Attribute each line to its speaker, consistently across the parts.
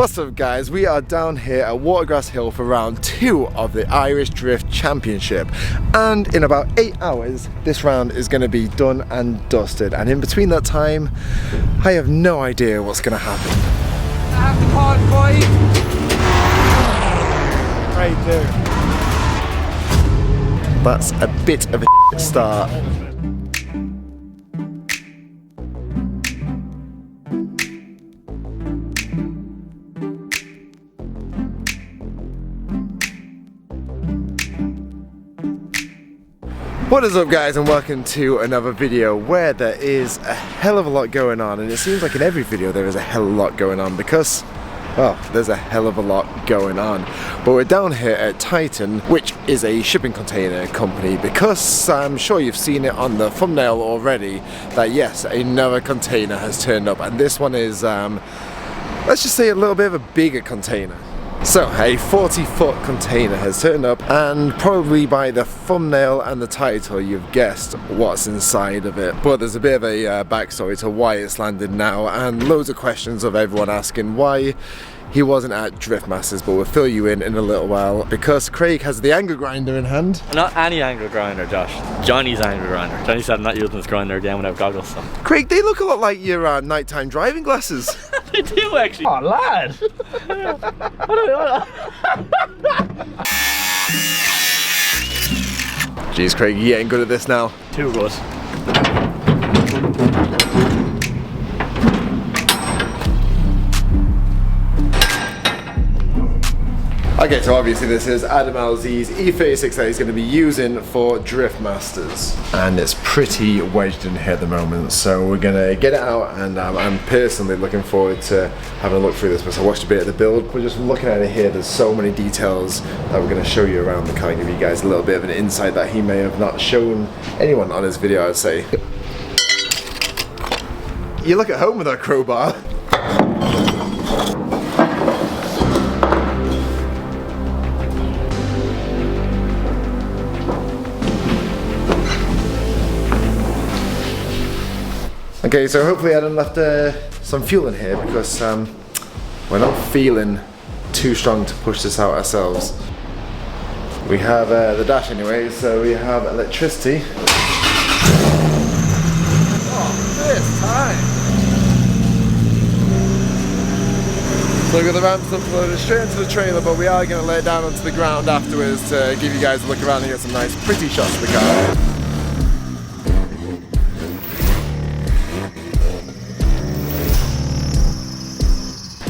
Speaker 1: What's up guys, we are down here at Watergrass Hill for round 2 of the Irish Drift Championship, and in about 8 hours this round is going to be done and dusted, and in between that time I have no idea what's going to happen.
Speaker 2: I have to call it 5.
Speaker 1: Right there. That's a bit of a start. What is up guys, and welcome to another video where there is a hell of a lot going on, and it seems like in every video there is a hell of a lot going on because, well, there's a hell of a lot going on. But we're down here at Titan, which is a shipping container company, because I'm sure you've seen it on the thumbnail already that yes, another container has turned up, and this one is, let's just say a little bit of a bigger container. So a 40-foot container has turned up, and probably by the thumbnail and the title you've guessed what's inside of it. But there's a bit of a backstory to why it's landed now, and loads of questions of everyone asking why he wasn't at Drift Masters, but we'll fill you in a little while because Craig has the angle grinder in hand.
Speaker 3: Not any angle grinder, Josh. Johnny's angle grinder. Johnny said I'm not using his grinder again without goggles. So.
Speaker 1: Craig, they look a lot like your nighttime driving glasses.
Speaker 3: They do actually. Oh lad!
Speaker 1: Jeez Craig, you're getting good at this now.
Speaker 3: Too good.
Speaker 1: Okay, so obviously this is Adam LZ's E36 that he's going to be using for Drift Masters, and it's pretty wedged in here at the moment, so we're going to get it out, and I'm personally looking forward to having a look through this because I watched a bit of the build, but just looking at it here there's so many details that we're going to show you around the car and give you guys a little bit of an insight that he may have not shown anyone on his video, I'd say. You look at home with that crowbar. Okay, so hopefully Adam left some fuel in here because we're not feeling too strong to push this out ourselves. We have the dash anyway, so we have electricity. Oh, this time! So we've got the ramps uploaded straight into the trailer, but we are going to lay it down onto the ground afterwards to give you guys a look around and get some nice pretty shots of the car.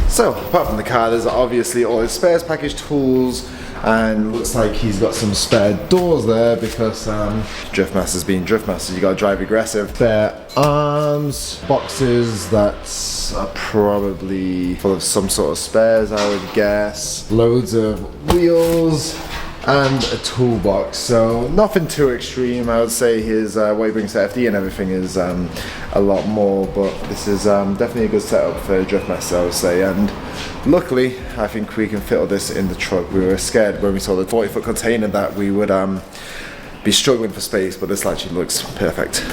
Speaker 1: So, apart from the car, there's obviously all his spares package tools, and looks like he's got some spare doors there because Drift Masters being Drift Masters, you gotta drive aggressive. Spare arms, boxes that are probably full of some sort of spares, I would guess. Loads of wheels and a toolbox, so nothing too extreme. I would say his what he brings to FD and everything is a lot more, but this is definitely a good setup for Drift Master, I would say, and luckily I think we can fit all this in the truck. We were scared when we saw the 40-foot container that we would be struggling for space, but this actually looks perfect.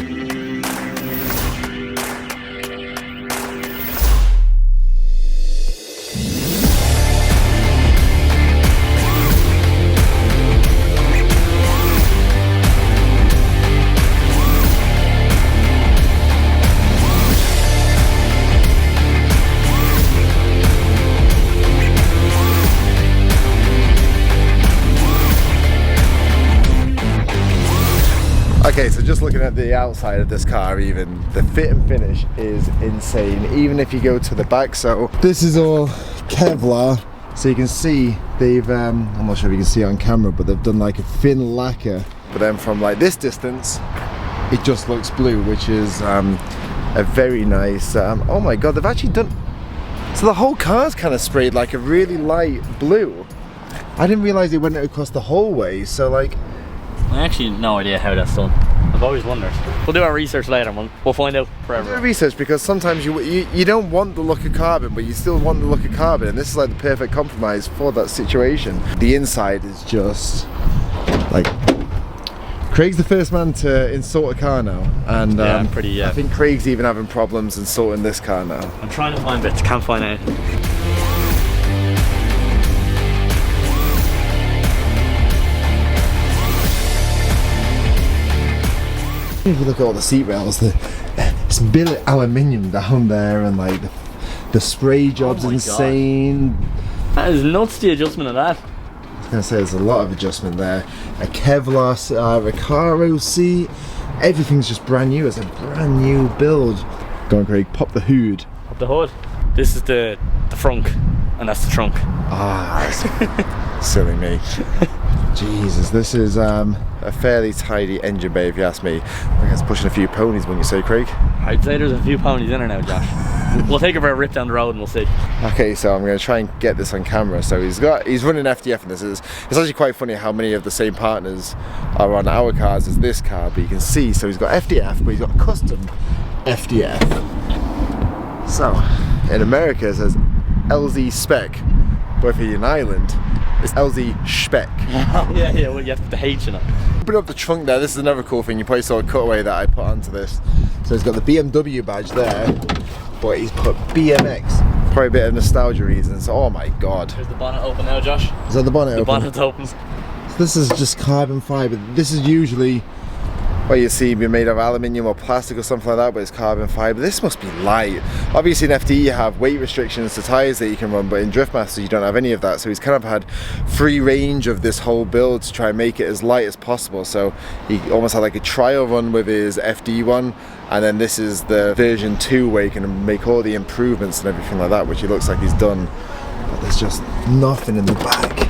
Speaker 1: Okay, so just looking at the outside of this car, even the fit and finish is insane, even if you go to the back. So this is all Kevlar, so you can see they've I'm not sure if you can see it on camera, but they've done like a thin lacquer, but then from like this distance it just looks blue, which is a very nice oh my god, they've actually done, so the whole car's kind of sprayed like a really light blue. I didn't realize it went across the whole way, so like
Speaker 3: I actually have no idea how that's done. I've always wondered. We'll do our research later, we'll find out forever.
Speaker 1: Do research, because sometimes you don't want the look of carbon, but you still want the look of carbon, and this is like the perfect compromise for that situation. The inside is just like, Craig's the first man to insult a car now, and
Speaker 3: I think
Speaker 1: Craig's even having problems insulting this car now.
Speaker 3: I'm trying to find bits, can't find anything.
Speaker 1: If you look at all the seat rails, it's billet aluminium down there, and like the spray job's insane.
Speaker 3: God. That is nuts, the adjustment of that.
Speaker 1: I was gonna say there's a lot of adjustment there. A Kevlar Recaro seat. Everything's just brand new. It's a brand new build. Go on, Craig, pop the hood.
Speaker 3: Pop the hood. This is the frunk, and that's the trunk.
Speaker 1: Ah, silly me. Jesus, this is a fairly tidy engine bay if you ask me. I think it's pushing a few ponies, wouldn't you say, Craig?
Speaker 3: I'd say there's a few ponies in her now, Josh. We'll take it for a rip down the road and we'll see.
Speaker 1: Okay, so I'm going to try and get this on camera. So he's running FDF, and it's actually quite funny how many of the same partners are on our cars as this car, but you can see, so he's got FDF, but he's got custom FDF. So, in America it says LZ Spec, but if you're in Ireland, it's LZ Spec.
Speaker 3: yeah, well, you have to put the H in it.
Speaker 1: Open up the trunk there. This is another cool thing. You probably saw a cutaway that I put onto this. So he's got the BMW badge there, but he's put BMX. Probably a bit of nostalgia reasons. Oh my god.
Speaker 3: There's the bonnet open now, Josh.
Speaker 1: Is that the bonnet open?
Speaker 3: The bonnet opens.
Speaker 1: So this is just carbon fibre. This is usually what you see be made of aluminium or plastic or something like that, but it's carbon fibre. This must be light. Obviously in FD you have weight restrictions to tyres that you can run, but in Driftmaster you don't have any of that. So he's kind of had free range of this whole build to try and make it as light as possible. So he almost had like a trial run with his FD one, and then this is the version 2 where you can make all the improvements and everything like that, which he looks like he's done. But there's just nothing in the back.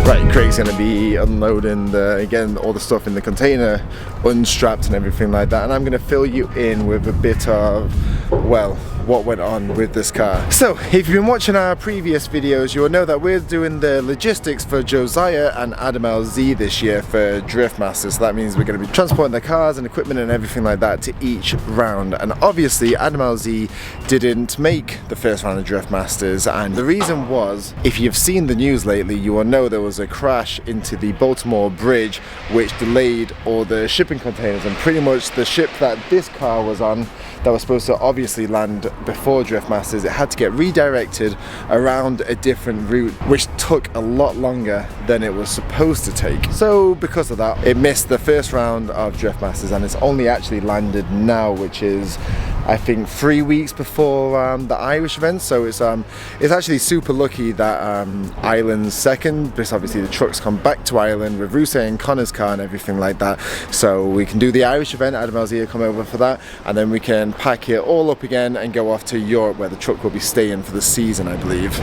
Speaker 1: Right, Craig's going to be unloading again all the stuff in the container, unstrapped and everything like that, and I'm going to fill you in with a bit of, well, what went on with this car. So, if you've been watching our previous videos, you will know that we're doing the logistics for Josiah and Adam LZ this year for Driftmaster. So that means we're going to be transporting the cars and equipment and everything like that to each round. And obviously, Adam LZ didn't make the first round of Driftmasters, and the reason was, if you've seen the news lately, you will know there was a crash into the Baltimore bridge which delayed all the shipping containers, and pretty much the ship that this car was on that was supposed to obviously land before Driftmasters, it had to get redirected around a different route, which took a lot longer than it was supposed to take. So because of that, it missed the first round of Driftmasters, and it's only actually landed now, which is I think 3 weeks before the Irish event. So it's actually super lucky that Ireland's second, because obviously the trucks come back to Ireland with Rousset and Connor's car and everything like that. So we can do the Irish event, Adam LZ will come over for that, and then we can pack it all up again and go off to Europe, where the truck will be staying for the season, I believe.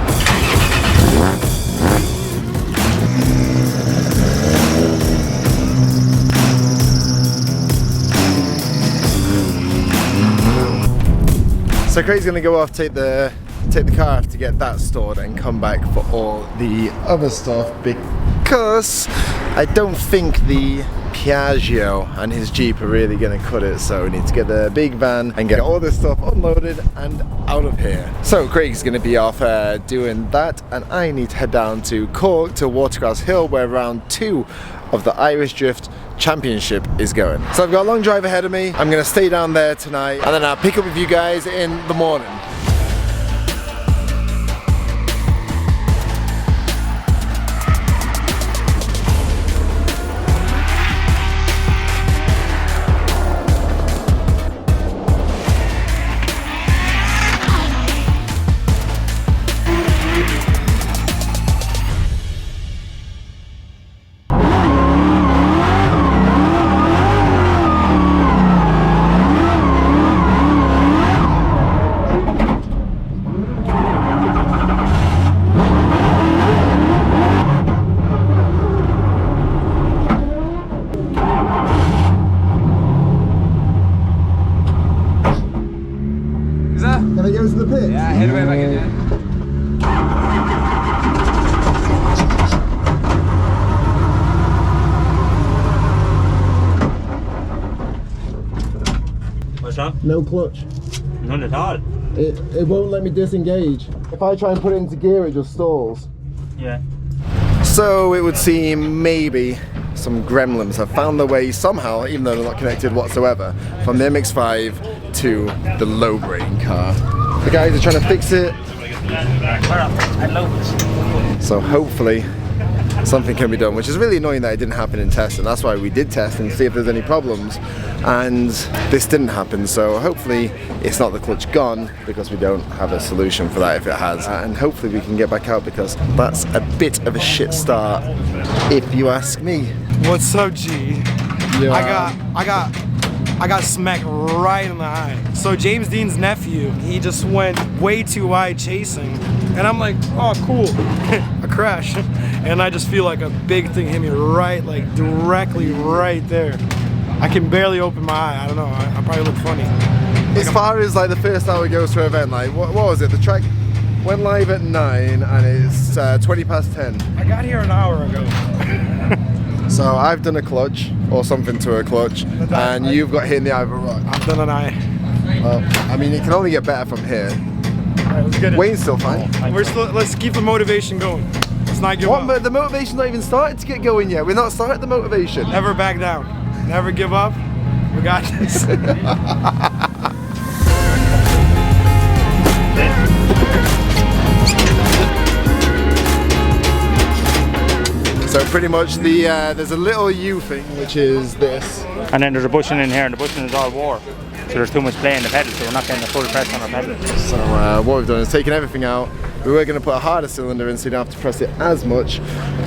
Speaker 1: So Craig's gonna go off, take the car off to get that stored, and come back for all the other stuff, because I don't think the Piaggio and his Jeep are really gonna cut it. So we need to get the big van and get all this stuff unloaded and out of here. So Craig's gonna be off doing that, and I need to head down to Cork to Watercross Hill, where round 2 of the Irish Drift Championship is going. So I've got a long drive ahead of me. I'm gonna stay down there tonight, and then I'll pick up with you guys in the morning. Can I go to the pit?
Speaker 2: Yeah, head away back in there.
Speaker 3: What's wrong?
Speaker 1: No clutch.
Speaker 3: None at all.
Speaker 1: It won't let me disengage. If I try and put it into gear, it just stalls.
Speaker 3: Yeah.
Speaker 1: So it would seem maybe some gremlins have found their way somehow, even though they're not connected whatsoever, from the MX-5 to the low brain car. The guys are trying to fix it, so hopefully something can be done, which is really annoying that it didn't happen in testing. That's why we did test and see if there's any problems, and this didn't happen. So hopefully it's not the clutch gone, because we don't have a solution for that if it has, and hopefully we can get back out, because that's a bit of a shit start if you ask me.
Speaker 4: What's up, G?
Speaker 1: Yeah.
Speaker 4: I got smacked right in the eye. So James Dean's nephew, he just went way too wide chasing, and I'm like, oh cool, a crash, and I just feel like a big thing hit me right, like directly right there. I can barely open my eye. I don't know. I probably look funny.
Speaker 1: As far as like the first hour goes to an event, like what was it? The track went live at 9 and it's 20 past 10.
Speaker 4: I got here an hour ago.
Speaker 1: So I've done a clutch or something to a clutch, and you've got hit in the eye of a rock.
Speaker 4: I've done an eye.
Speaker 1: Well, I mean, it can only get better from here.
Speaker 4: All right, let's get it.
Speaker 1: Wayne's still fine.
Speaker 4: Let's keep the motivation going. Let's not give up.
Speaker 1: But the motivation's not even started to get going yet. We're not started the motivation.
Speaker 4: Never back down. Never give up. We got this.
Speaker 1: So pretty much there's a little U thing, which is this.
Speaker 5: And then there's a bushing in here, and the bushing is all war. So there's too much play in the pedal, so we're not getting the full press on our pedal.
Speaker 1: So what we've done is taken everything out. We were going to put a harder cylinder in so you don't have to press it as much,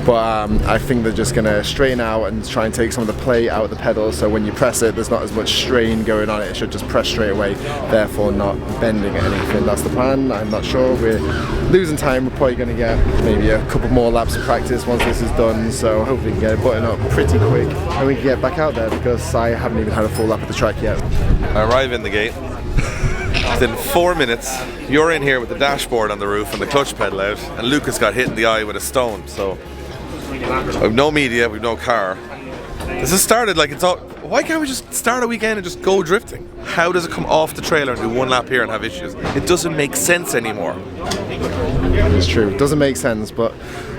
Speaker 1: but I think they're just going to straighten out and try and take some of the play out of the pedal, so when you press it there's not as much strain going on it. It should just press straight away, therefore not bending or anything. That's the plan. I'm not sure. We're losing time. We're probably going to get maybe a couple more laps of practice once this is done, so hopefully we can get it buttoned up pretty quick and we can get back out there, because I haven't even had a full lap of the track yet.
Speaker 6: I arrive in the gate. Within 4 minutes, you're in here with the dashboard on the roof and the clutch pedal out, and Lucas got hit in the eye with a stone. So we've no media, we've no car. This has started like it's all. Why can't we just start a weekend and just go drifting? How does it come off the trailer and do one lap here and have issues? It doesn't make sense anymore.
Speaker 1: It's true, it doesn't make sense, but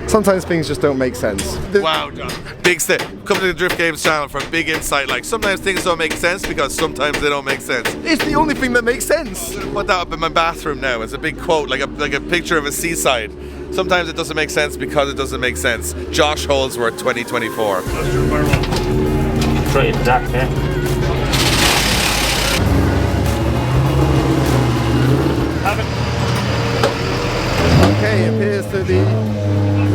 Speaker 1: sometimes things just don't make sense.
Speaker 6: Wow, John. Big step. Come to the Drift Games channel for a big insight. Like, sometimes things don't make sense because sometimes they don't make sense.
Speaker 1: It's the only thing that makes sense.
Speaker 6: Put that up in my bathroom now. It's a big quote, like a picture of a seaside. Sometimes it doesn't make sense because it doesn't make sense. Josh Holdsworth, 2024.
Speaker 5: Try it, Zach, yeah.
Speaker 1: Okay, it appears to be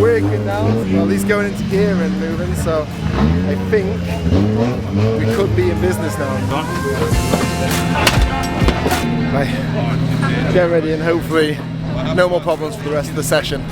Speaker 1: working now, well, at least going into gear and moving, so I think we could be in business now. Right, get ready and hopefully no more problems for the rest of the session.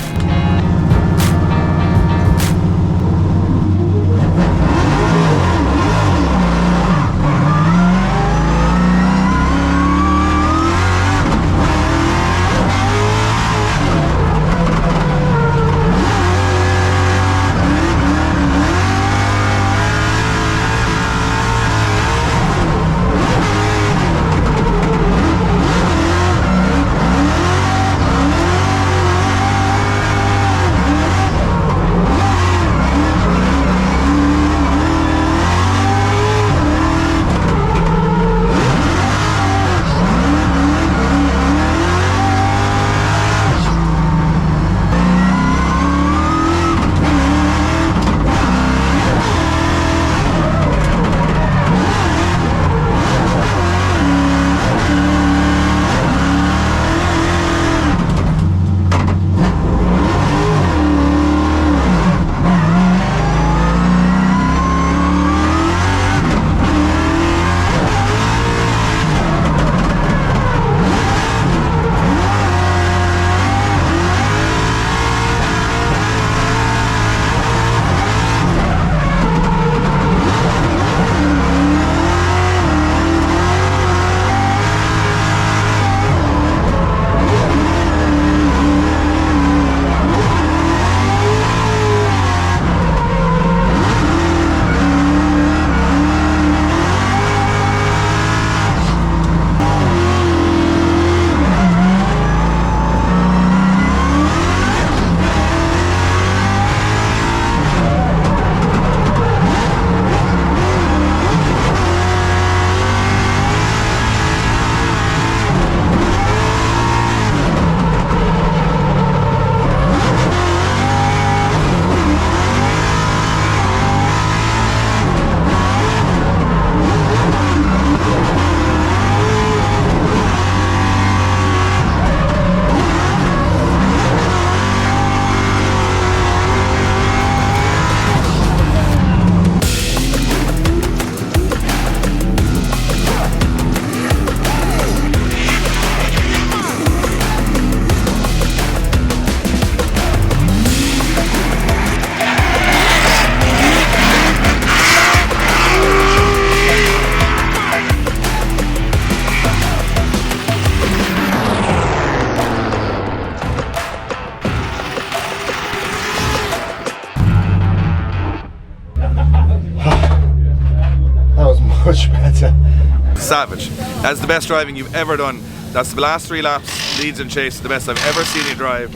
Speaker 6: savage. That's the best driving you've ever done. That's the last 3 laps, leads and chase, the best I've ever seen you drive.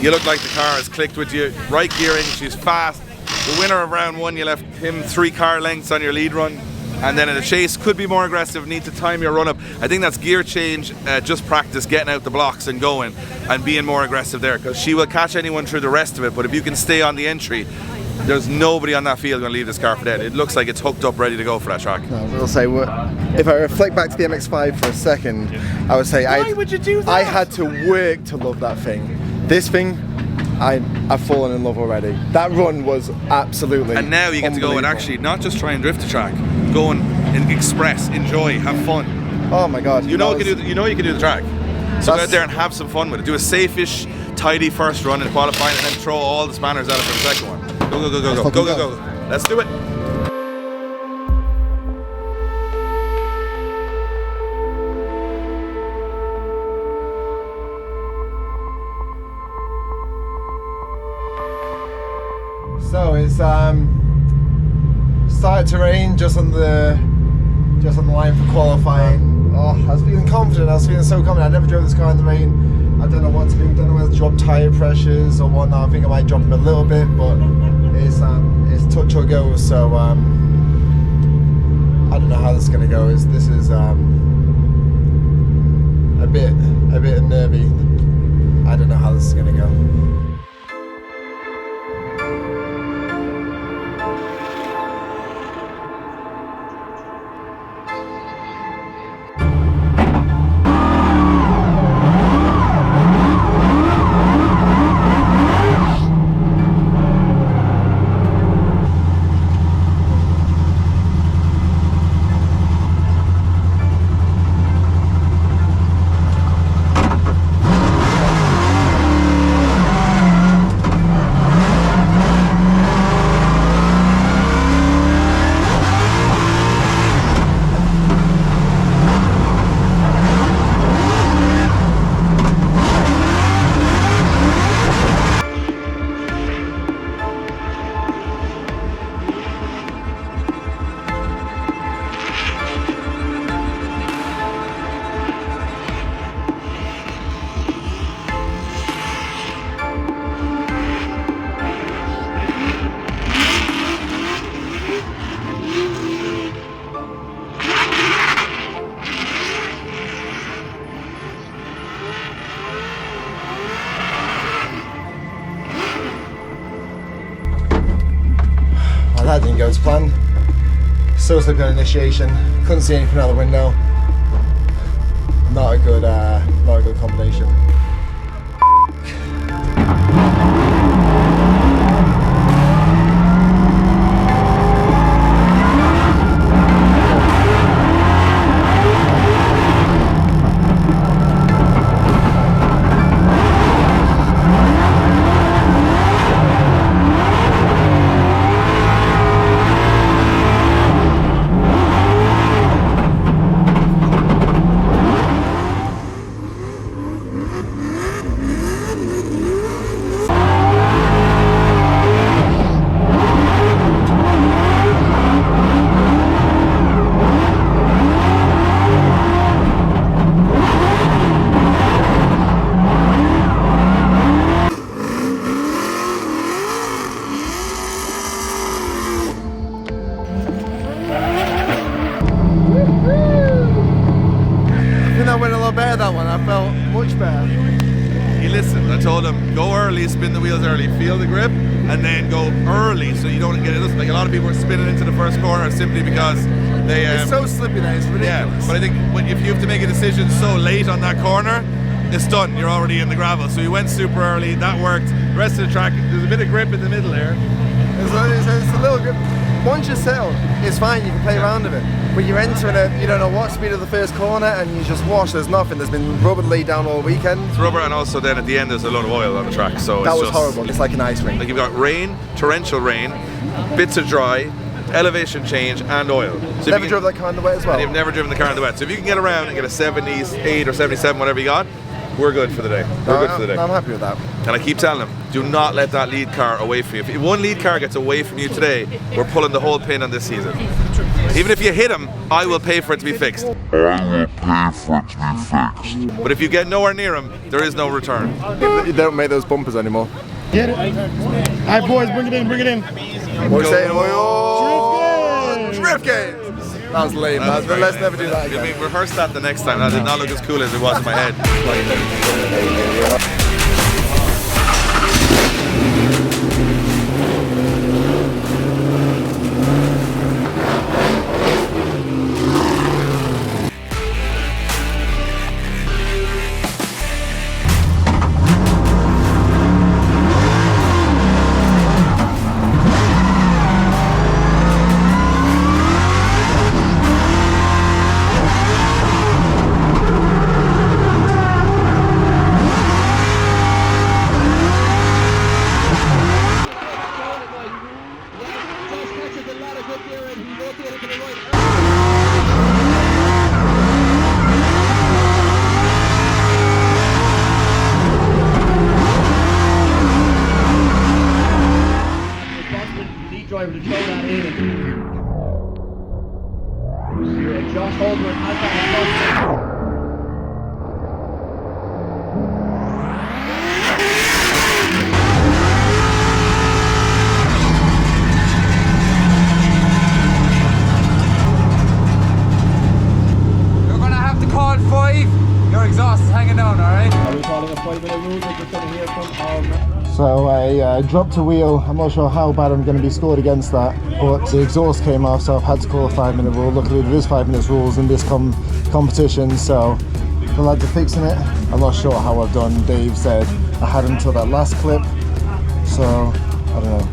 Speaker 6: You look like the car has clicked with you. Right gearing, she's fast. The winner of round 1, you left him 3 car lengths on your lead run. And then in the chase, could be more aggressive, need to time your run up. I think that's gear change, just practice getting out the blocks and going and being more aggressive there, because she will catch anyone through the rest of it. But if you can stay on the entry, there's nobody on that field going to leave this car for dead. It looks like it's hooked up, ready to go for that track.
Speaker 1: No, I will say, if I reflect back to the MX-5 for a second, I would say
Speaker 6: Why would you do that?
Speaker 1: I had to work to love that thing. This thing, I've fallen in love already. That run was absolutely
Speaker 6: And now you get to go and actually not just try and drift the track, go and express, enjoy, have fun.
Speaker 1: Oh my God!
Speaker 6: You know you can do the track. So go out there and have some fun with it. Do a safe-ish, tidy first run in qualifying, and then throw all the spanners at it for the second one. Go, go, go, go, go, go, go, go. Let's do it.
Speaker 1: So it's started to rain just on the line for qualifying. Oh, I was feeling confident. I was feeling so confident. I never drove this car in the rain. I don't know what to do. Don't know whether to drop tire pressures or whatnot. I think I might drop them a little bit, but it's touch or go. So I don't know how this is gonna go. This is a bit nervy. I don't know how this is gonna go. That didn't go to plan. So slippy on initiation. Couldn't see anything out the window. Not a good combination. That one, I felt much better.
Speaker 6: He listened. I told him, go early, spin the wheels early, feel the grip, and then go early so you don't get it. Like a lot of people are spinning into the first corner simply because they.
Speaker 1: It's so slippy now, it's ridiculous.
Speaker 6: Yeah, but I think if you have to make a decision so late on that corner, it's done. You're already in the gravel. So you went super early. That worked. The rest of the track, there's a bit of grip in the middle there.
Speaker 1: It's a little grip. Once you settle, it's fine. You can play around with it. But you're entering it, you don't know what speed of the first corner, and you just wash. There's nothing. There's been rubber laid down all weekend.
Speaker 6: It's rubber, and also then at the end there's a lot of oil on the track. So
Speaker 1: that
Speaker 6: it's
Speaker 1: was horrible. It's like an ice rink.
Speaker 6: Like you've got rain, torrential rain, bits of dry, elevation change, and oil. So
Speaker 1: never drove that car in the wet as well.
Speaker 6: And you've never driven the car in the wet. So if you can get around and get a 78 or 77, whatever you got, we're good for the day. We're good for the day.
Speaker 1: I'm happy with that.
Speaker 6: And I keep telling them, do not let that lead car away from you. If one lead car gets away from you today, we're pulling the whole pin on this season. Even if you hit him, I will pay for it to be fixed. But if you get nowhere near him, there is no return.
Speaker 1: You don't make those bumpers anymore.
Speaker 4: Get it. All right, boys, bring it in, bring it in.
Speaker 1: What are you saying? Oh, drift games. That was lame. Let's never do that again.
Speaker 6: We rehearsed that the next time. That did not look as cool as it was in my head.
Speaker 7: Driver to throw that in. Josh Holder has that.
Speaker 2: You're gonna have to call it 5. Your exhaust is hanging down, alright?
Speaker 7: Are we calling a 5-minute rule that we're trying to hear from?
Speaker 1: So I dropped a wheel. I'm not sure how bad I'm going to be scored against that, but the exhaust came off, so I've had to call a 5-minute rule. Luckily there is 5 minutes rules in this competition, so the lads are fixing it. I'm not sure how I've done. Dave said I had until that last clip, so I don't know.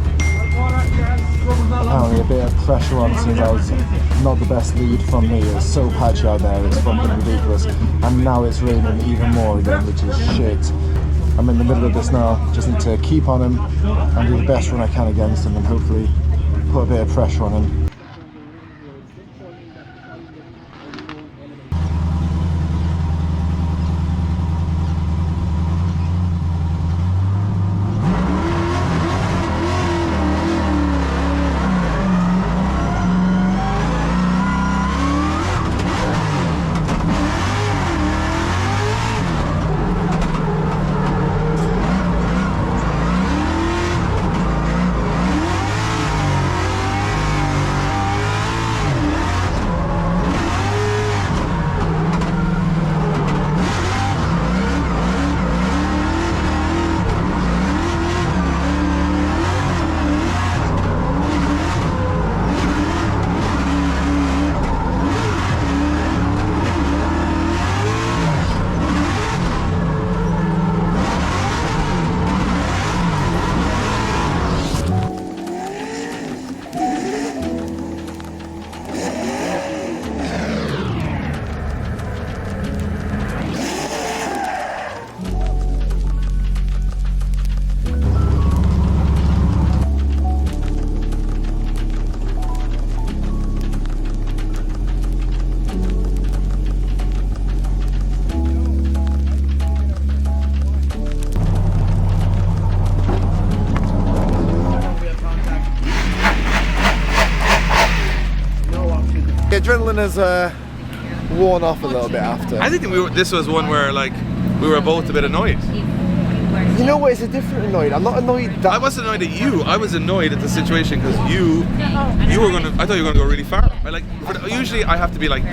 Speaker 1: Apparently a bit of pressure on since I was not the best lead from me. It's so patchy out there, it's fucking ridiculous. And now it's raining even more again, which is shit. I'm in the middle of this now, just need to keep on him and do the best run I can against him and hopefully put a bit of pressure on him. The adrenaline has worn off a little bit after.
Speaker 6: I think this was one where like we were both a bit annoyed.
Speaker 1: You know what? It's a different annoyed. I'm not annoyed that.
Speaker 6: I wasn't annoyed at you. I was annoyed at the situation because you were gonna. I thought you were gonna go really far. Usually I have to be like,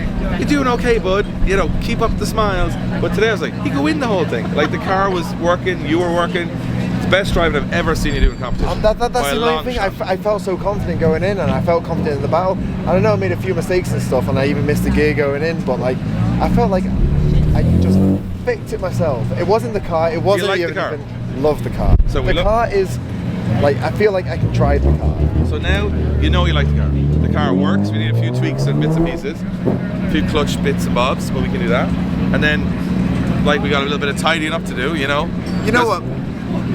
Speaker 6: you're doing okay, bud. You know, keep up the smiles. But today I was like, you go win the whole thing. Like the car was working, you were working. It's the best driving I've ever seen you do in competition.
Speaker 1: That's the main thing. I felt so confident going in, and I felt confident in the battle. I don't know, I made a few mistakes and stuff, and I even missed a gear going in. But like, I felt like I just fixed it myself. It wasn't the car. It wasn't
Speaker 6: like
Speaker 1: even.
Speaker 6: the car?
Speaker 1: Love the car.
Speaker 6: So
Speaker 1: the car is like, I feel like I can drive the car.
Speaker 6: So now you know you like the car. The car works. We need a few tweaks and bits and pieces, a few clutch bits and bobs, but we can do that. And then, like, we got a little bit of tidying up to do. You know.
Speaker 1: You know what?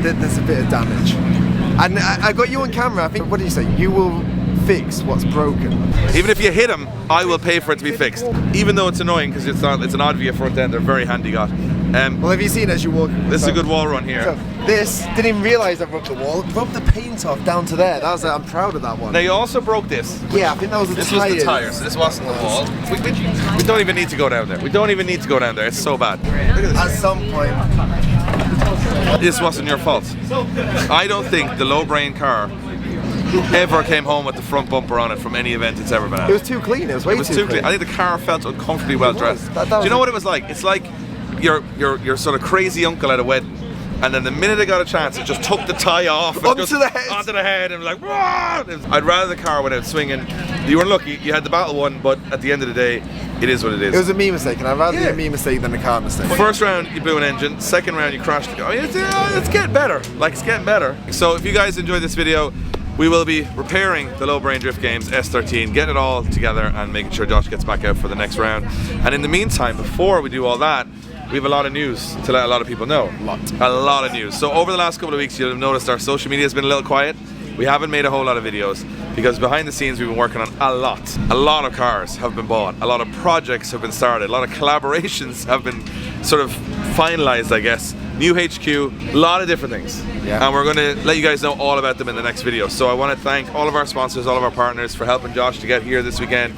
Speaker 1: There's a bit of damage, and I got you on camera. I think. What do you say? You will fix what's broken.
Speaker 6: Even if you hit them, I will pay for it to be fixed. Even though it's annoying because it's an Advia front end, they're very handy got.
Speaker 1: Well, have you seen as you walk?
Speaker 6: This is a good wall run here.
Speaker 1: So this, didn't even realise I rubbed the wall. Rubbed the paint off down to there. That was, I'm proud of that one.
Speaker 6: Now you also broke this.
Speaker 1: Yeah, I think that was the
Speaker 6: This
Speaker 1: tires.
Speaker 6: was the tires. This wasn't the wall. We don't even need to go down there. We don't even need to go down there. It's so bad. Look at this.
Speaker 1: At some point.
Speaker 6: This wasn't your fault. I don't think the low brain car ever came home with the front bumper on it from any event it's ever been at.
Speaker 1: It was too clean. It was way
Speaker 6: It was too clean. I think the car felt uncomfortably well dressed. Do you know what it was like? It's like your sort of crazy uncle at a wedding, and then the minute it got a chance, it just took the tie off and
Speaker 1: Onto
Speaker 6: just
Speaker 1: the head.
Speaker 6: onto the head, and was like, "Wah!" I'd rather the car went out swinging. You were lucky. You had the battle won, but at the end of the day, it is what it is.
Speaker 1: It was a me mistake, and I'd rather be a me mistake than a car mistake.
Speaker 6: First round, you blew an engine. Second round, you crashed. Oh, it's getting better. Like, it's getting better. So if you guys enjoyed this video, we will be repairing the Low Brain Drift Games S13, getting it all together and making sure Josh gets back out for the next round. And in the meantime, before we do all that, we have a lot of news to let a lot of people know. A lot of news. So over the last couple of weeks, you'll have noticed our social media has been a little quiet. We haven't made a whole lot of videos because behind the scenes we've been working on a lot. A lot of cars have been bought, a lot of projects have been started, a lot of collaborations have been sort of finalized, I guess. New HQ, a lot of different things.
Speaker 1: Yeah.
Speaker 6: And we're going to let you guys know all about them in the next video. So I want to thank all of our sponsors, all of our partners for helping Josh to get here this weekend.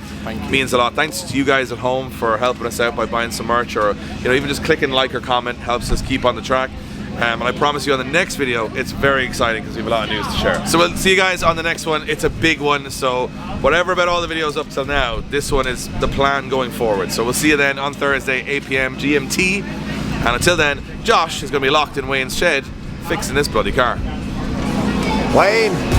Speaker 6: Means a lot. Thanks to you guys at home for helping us out by buying some merch, or even just clicking like or comment helps us keep on the track. And I promise you on the next video, it's very exciting because we have a lot of news to share. So we'll see you guys on the next one. It's a big one, so whatever about all the videos up till now, this one is the plan going forward. So we'll see you then on Thursday, 8 PM GMT. And until then, Josh is going to be locked in Wayne's shed fixing this bloody car.
Speaker 1: Wayne!